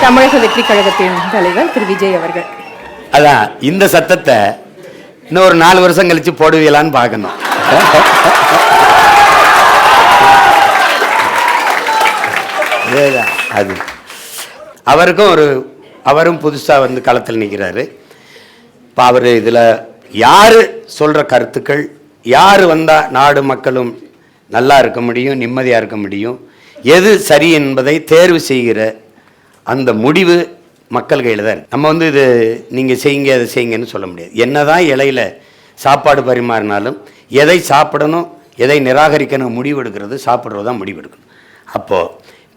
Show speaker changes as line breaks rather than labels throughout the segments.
தமிழக வெற்றி கழகத்தின் தலைவர் திரு விஜய் அவர்கள்.
அதான் இந்த சத்தத்தை இன்னும் ஒரு 4 வருஷம் கழிச்சு போடுவீங்களான்னு பார்க்கணும். அது அவரும் புதுசாக வந்து களத்தில் நிற்கிறாரு. இப்போ அவர் இதில் யார் சொல்கிற கருத்துக்கள், யார் வந்தால் நாடு மக்களும் நல்லா இருக்க முடியும், நிம்மதியாக இருக்க முடியும், எது சரி என்பதை தேர்வு செய்கிற அந்த முடிவு மக்கள் கையில் தான் இருக்கு. நம்ம வந்து இது நீங்கள் செய்யுங்க அதை செய்யுங்கன்னு சொல்ல முடியாது. என்னதான் இலையில் சாப்பாடு பரிமாறினாலும் எதை சாப்பிடணும் எதை நிராகரிக்கணும் முடிவெடுக்கிறது சாப்பிட்றது தான் முடிவெடுக்கணும். அப்போது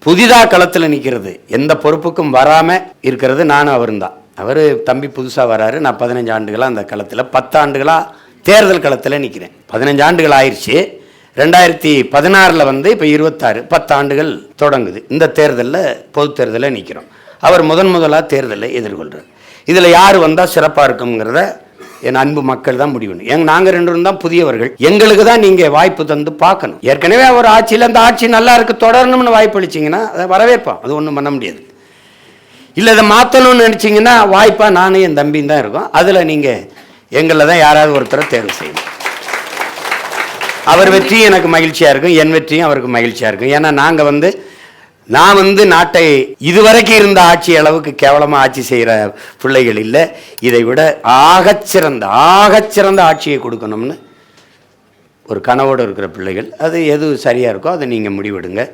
புதிதாக களத்தில் நிற்கிறது, எந்த பொறுப்புக்கும் வராமல் இருக்கிறது நானும் அவரும் தான். அவர் தம்பி புதுசாக வராரு, நான் 15 ஆண்டுகளாக அந்த களத்தில் 10 ஆண்டுகளாக தேர்தல் களத்தில் நிற்கிறேன். 15 ஆண்டுகள் ஆயிடுச்சு. 2016 வந்து இப்போ 26 10 ஆண்டுகள் தொடங்குது. இந்த தேர்தலில் பொது தேர்தலில் நிற்கிறோம். அவர் முதலாக தேர்தலை எதிர்கொள்கிறார். இதில் யார் வந்தால் சிறப்பாக இருக்குங்கிறத என் அன்பு மக்கள் தான் முடிவு. நாங்கள் 2 பேரும் தான் புதியவர்கள். எங்களுக்கு தான் நீங்கள் வாய்ப்பு தந்து பார்க்கணும். ஏற்கனவே ஒரு ஆட்சியில் அந்த ஆட்சி நல்லா இருக்கு தொடரணும்னு வாய்ப்பு அளிச்சிங்கன்னா அதை வரவேற்போம். அது ஒன்றும் பண்ண முடியாது. இல்லை இதை மாற்றணும்னு நினச்சிங்கன்னா வாய்ப்பாக நானும் என் தம்பியும் தான் இருக்கோம். அதில் நீங்கள் எங்களில் தான் யாராவது ஒருத்தரை தேர்வு செய்யணும். அவர் வெற்றியும் எனக்கு மகிழ்ச்சியாக இருக்கும், என் வெற்றியும் அவருக்கு மகிழ்ச்சியாக இருக்கும். ஏன்னா நான் வந்து நாட்டை இதுவரைக்கும் இருந்த ஆட்சி அளவுக்கு கேவலமாக ஆட்சி செய்கிற பிள்ளைகள் இல்லை. இதை விட ஆகச்சிறந்த ஆட்சியை கொடுக்கணும்னு ஒரு கனவோடு இருக்கிற பிள்ளைகள். அது எது சரியாக இருக்கோ அதை நீங்கள் முடிவெடுங்க.